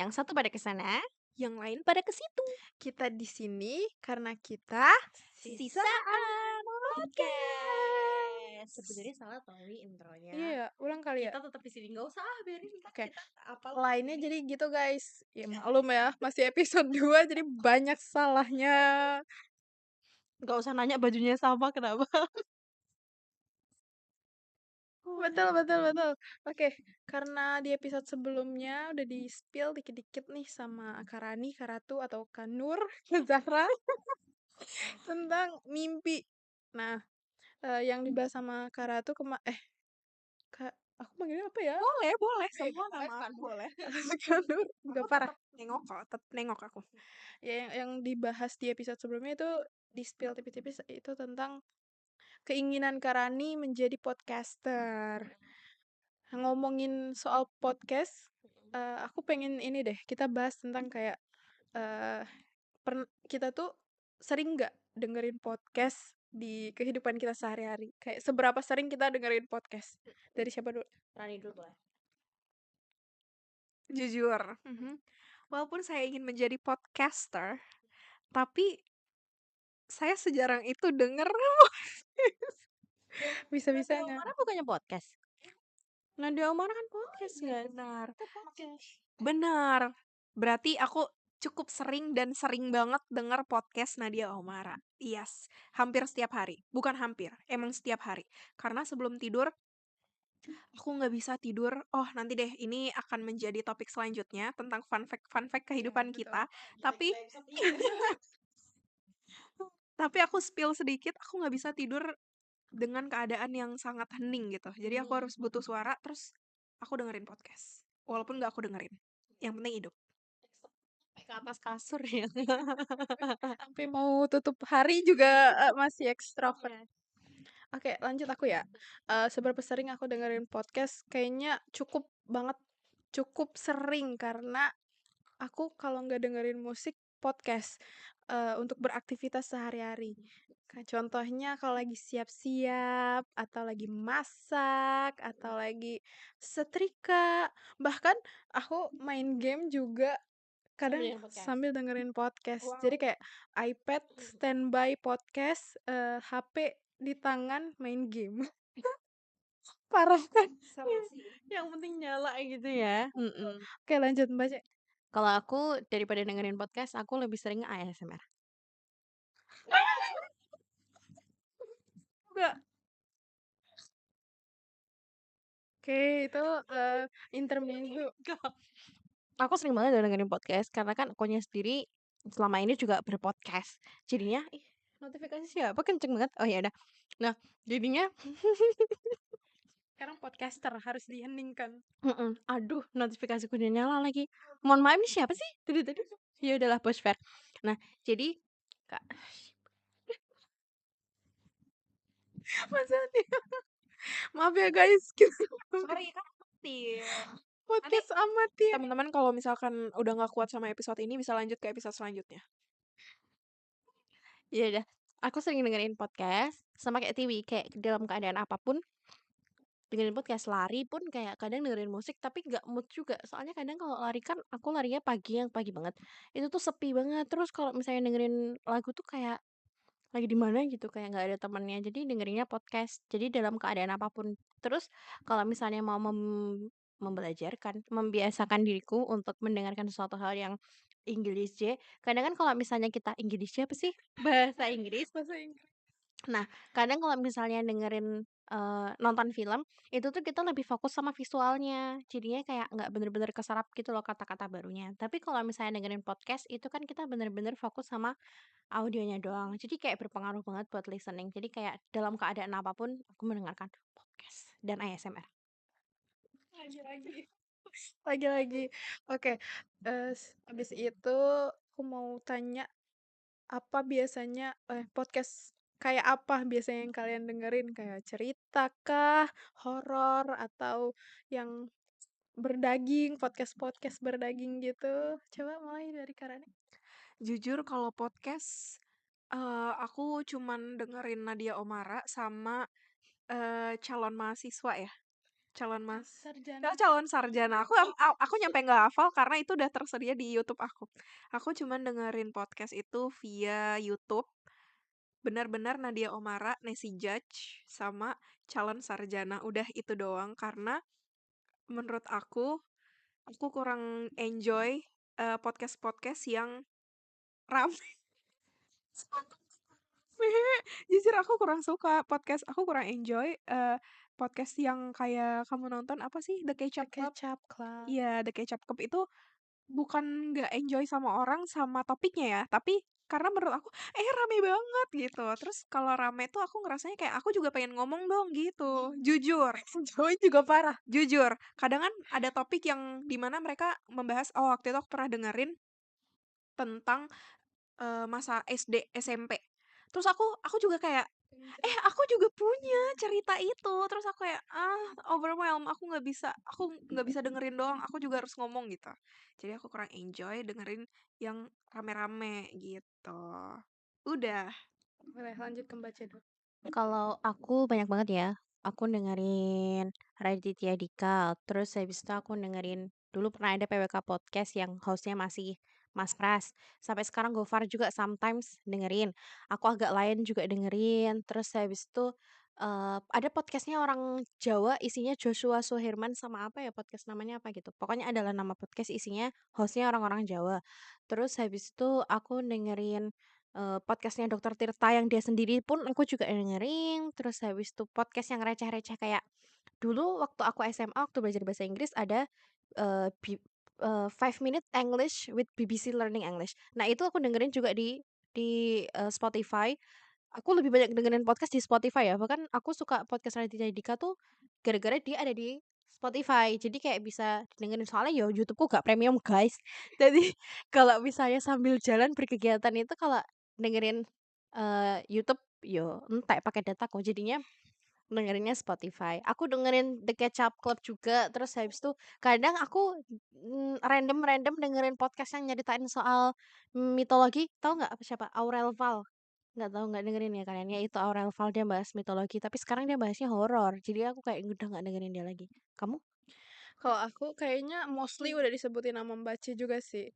Yang satu pada ke sana, yang lain pada ke situ. Kita di sini karena kita sisaan podcast. Sebenarnya salah tau wi intronya. Iya ya, ulang kali ya. Kita tetap di sini, nggak usah biarin kita. Oke. Kita apa Lainnya jadi gitu guys. Ya maklum ya, masih episode 2 jadi banyak salahnya. nggak usah nanya bajunya sama kenapa. Betul, betul, betul. Oke, karena di episode sebelumnya udah di-spill dikit-dikit nih sama Karani, Karatu atau Kanur, Zahra tentang mimpi. Nah, yang dibahas sama Karatu Kak, aku manggilnya apa ya? boleh semua nama aku boleh. Kanur, udah parah. Nengok kok, tetap nengok aku. Ya, yang dibahas di episode sebelumnya itu di-spill tipis-tipis itu tentang keinginan Karani menjadi podcaster. Ngomongin soal podcast, aku pengen ini deh, kita bahas tentang kayak eh kita tuh sering nggak dengerin podcast di kehidupan kita sehari-hari? Kayak seberapa sering kita dengerin podcast? Dari siapa dulu? Rani dulu boleh. Jujur, walaupun saya ingin menjadi podcaster, tapi saya sejarang itu denger bisa-bisanya. Nadia bukannya podcast. Nadia Omara kan podcast kan. Benar. Podcast. Benar. Berarti aku cukup sering dan sering banget denger podcast Nadia Omara. Yes, hampir setiap hari. Bukan hampir, emang setiap hari. Karena sebelum tidur, aku nggak bisa tidur. Oh, nanti deh, ini akan menjadi topik selanjutnya tentang fun fact kehidupan kita. Tapi aku spill sedikit, aku nggak bisa tidur dengan keadaan yang sangat hening gitu. Jadi aku harus butuh suara, terus aku dengerin podcast. Walaupun nggak aku dengerin. Yang penting hidup. Ke atas kasur ya. Sampai mau tutup hari juga masih ekstrovert. Oke, lanjut aku ya. Seberapa sering aku dengerin podcast? Kayaknya cukup banget, cukup sering karena aku kalau nggak dengerin musik, podcast untuk beraktivitas sehari-hari. Contohnya kalau lagi siap-siap, atau lagi masak, atau lagi setrika. Bahkan aku main game juga kadang sambil dengerin podcast. Wow. Jadi kayak iPad standby podcast, HP di tangan main game. Parah kan? Yang penting nyala gitu ya. Oke, lanjut Mbak Cek. Kalau aku daripada dengerin podcast, aku lebih sering ASMR. Enggak. Oke, itu intermezzo. Aku sering banget dengerin podcast karena kan akunya sendiri selama ini juga berpodcast. Jadinya notifikasi siapa kenceng banget. Oh ya udah. Nah, jadinya Sekarang podcaster harus diheningkan. aduh, notifikasiku udah nyala lagi. Mohon maaf, ini siapa sih? Tadi. Ya udahlah, bos fair. Nah, jadi Kak, Maksudnya, maaf ya guys, sorry Kak. podcast amatir. Teman-teman kalau misalkan udah nggak kuat sama episode ini bisa lanjut ke episode selanjutnya. Ya udah, aku sering dengerin podcast sama kayak Tiwi, kayak dalam keadaan apapun dengerin podcast, lari pun kayak kadang dengerin musik tapi nggak mood juga. Soalnya kadang kalau lari kan aku larinya pagi yang pagi banget. Itu tuh sepi banget. Terus kalau misalnya dengerin lagu tuh kayak lagi di mana gitu, kayak nggak ada temennya. Jadi dengerinnya podcast. Jadi dalam keadaan apapun. Terus kalau misalnya mau membelajarkan, membiasakan diriku untuk mendengarkan sesuatu hal yang Inggris J. Kadang kan kalau misalnya kita Inggris J apa sih? Bahasa Inggris. Bahasa Inggris. Nah, kadang kalau misalnya dengerin, nonton film, itu tuh kita lebih fokus sama visualnya. Jadinya kayak nggak bener-bener keserap gitu loh kata-kata barunya. Tapi kalau misalnya dengerin podcast, itu kan kita bener-bener fokus sama audionya doang. Jadi kayak berpengaruh banget buat listening. Jadi kayak dalam keadaan apapun aku mendengarkan podcast dan ASMR. Lagi-lagi. Lagi-lagi. Oke, habis itu aku mau tanya apa biasanya podcast kayak apa biasanya yang kalian dengerin? Kayak cerita kah, horor, atau yang berdaging, podcast-podcast berdaging gitu? Coba mulai dari Karani. Jujur kalau podcast, aku cuman dengerin Nadia Omara sama, calon mahasiswa ya. Sarjana. calon sarjana. Aku nyampe nggak hafal karena itu udah tersedia di YouTube aku. Aku cuman dengerin podcast itu via YouTube. Benar-benar Nadia Omara, Nancy Judge, sama calon sarjana. Udah itu doang karena menurut aku kurang enjoy podcast-podcast yang rame. Jujur aku kurang suka podcast, aku kurang enjoy podcast yang kayak kamu nonton apa sih The The Ketchup Club? Ketchup Club. Iya, The Ketchup Club itu bukan nggak enjoy sama orang sama topiknya ya, tapi karena menurut aku rame banget gitu. Terus kalau rame tuh aku ngerasanya kayak aku juga pengen ngomong dong gitu. Jujur, Joey juga parah. jujur. Kadang kan ada topik yang dimana mereka membahas, waktu itu aku pernah dengerin tentang masa SD, SMP. Terus aku juga kayak, aku juga punya cerita itu. Terus aku kayak, overwhelmed, aku nggak bisa dengerin doang, aku juga harus ngomong gitu. Jadi aku kurang enjoy dengerin yang rame-rame gitu. Udah. Boleh lanjut ke Mbak Cedok. Kalau aku banyak banget ya. Aku dengerin Raditya Dika, terus habis itu aku dengerin dulu pernah ada PWK podcast yang hostnya masih Mas Pras. Sampai sekarang Gofar juga sometimes dengerin. Aku agak lain juga dengerin. Terus habis itu ada podcastnya orang Jawa isinya Joshua Suherman sama apa ya podcast namanya apa gitu. Pokoknya adalah nama podcast isinya hostnya orang-orang Jawa. Terus habis itu aku dengerin podcastnya Dokter Tirta yang dia sendiri pun aku juga dengerin, terus habis itu podcast yang receh-receh kayak dulu waktu aku SMA waktu belajar bahasa Inggris ada, eee, bi 5 Minute English with BBC Learning English. Nah itu aku dengerin juga di Spotify. Aku lebih banyak dengerin podcast di Spotify ya, bahkan aku suka podcast Raditya Dika tuh gara-gara dia ada di Spotify. Jadi kayak bisa didengerin, soalnya ya YouTube-ku gak premium, guys. Jadi kalau misalnya sambil jalan berkegiatan itu kalau dengerin, YouTube, yo entek pakai dataku, jadinya dengerinnya Spotify. Aku dengerin The Ketchup Club juga, terus habis itu kadang aku, random-random dengerin podcast yang nyeritain soal mitologi, tahu nggak apa siapa? Aurel Val. Nggak tahu, nggak dengerin ya kalian? Ya itu Aurel Val, dia bahas mitologi, tapi sekarang dia bahasnya horor. Jadi aku kayak udah nggak dengerin dia lagi. Kamu? Kalau aku kayaknya mostly udah disebutin nama Mbak C juga sih.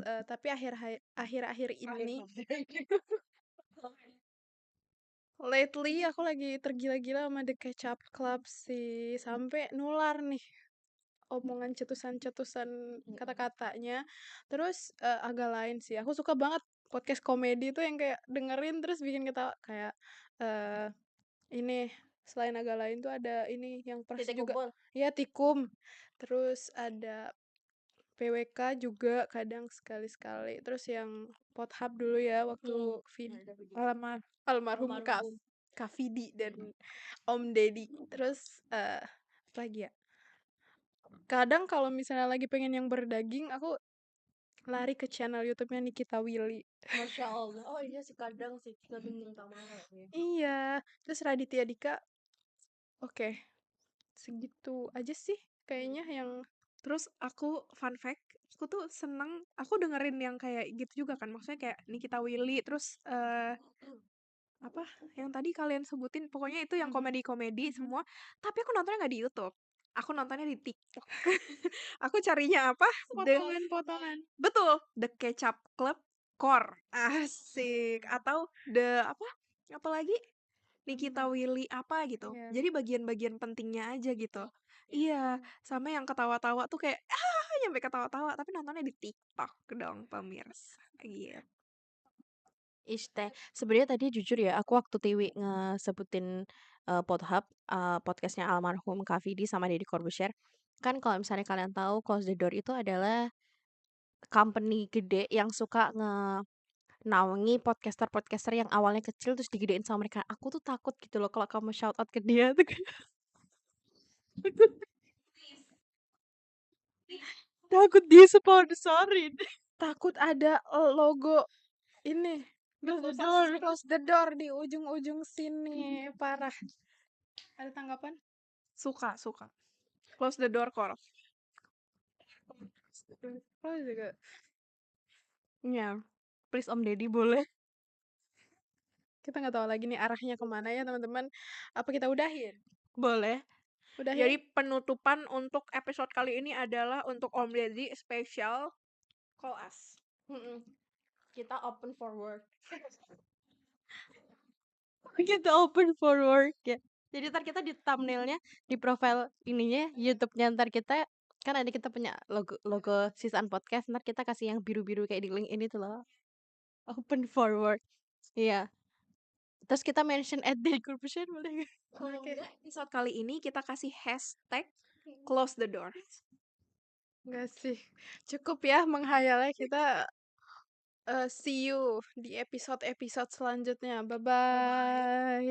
Tapi akhir-akhir ini lately aku lagi tergila-gila sama The Ketchup Club sih. Sampai nular nih omongan cetusan-cetusan kata-katanya. Terus agak lain sih. Aku suka banget podcast komedi tuh yang kayak dengerin terus bikin ketawa kayak eh ini selain agak lain tuh ada ini yang pernah Titik juga kumpul. ya Tikum. Terus ada PWK juga kadang sekali-sekali. Terus yang Pothub dulu ya waktu almarhum Kak Vidi dan Om Deddy. Terus apa lagi ya? Kadang kalau misalnya lagi pengen yang berdaging, aku lari ke channel YouTube-nya Nikita Willy. Masya Allah. Oh iya sih kadang sih kita bikin Tamara ya. Iya, terus Raditya Dika, oke, segitu aja sih kayaknya yang Terus fun fact, aku tuh seneng, aku dengerin yang kayak gitu juga kan. Maksudnya kayak Nikita Willy, terus apa yang tadi kalian sebutin, pokoknya itu yang komedi-komedi semua. Tapi aku nontonnya nggak di YouTube. Aku nontonnya di TikTok. Aku carinya apa? potongan-potongan. Betul, The Ketchup Club Core. Asik. Atau apa? Apa lagi? Nikita Willy apa gitu. Iya. Jadi bagian-bagian pentingnya aja gitu. Iya, sama yang ketawa-tawa tuh kayak nyampe ketawa-tawa, tapi nontonnya di TikTok dong pemirsa. Gitu. Teh. Sebenarnya tadi jujur ya, aku waktu Tiwi ngesebutin Podhub, podcastnya almarhum Kak Vidi sama Deddy Corbuzier, kan kalau misalnya kalian tahu Close the Door itu adalah company gede yang suka naungi podcaster-podcaster yang awalnya kecil terus digedein sama mereka. Aku tuh takut gitu loh kalau kamu shout out ke dia tuh kayak takut dia sponsorin. Takut ada logo ini close the door di ujung-ujung sini parah. Ada tanggapan? Suka, suka. Close the door core. Oh juga. Ya, please Om Deddy boleh. Kita nggak tahu lagi nih arahnya kemana ya teman-teman. Apa kita udahin? Boleh. Udah ya? Jadi penutupan untuk episode kali ini adalah untuk Om Deddy spesial Call Us. Kita open for work. Kita open for work ya. Jadi ntar kita di thumbnailnya, di profile ininya, YouTube-nya ntar kita kan ada kita punya logo sisaan podcast, ntar kita kasih yang biru-biru kayak di link ini tuh loh. Open for work. Iya. Terus kita mention @daily_corporation boleh nggak? Kalau enggak, episode kali ini kita kasih hashtag close the door. Enggak sih. Cukup ya menghayalnya, kita see you di episode-episode selanjutnya. Bye-bye.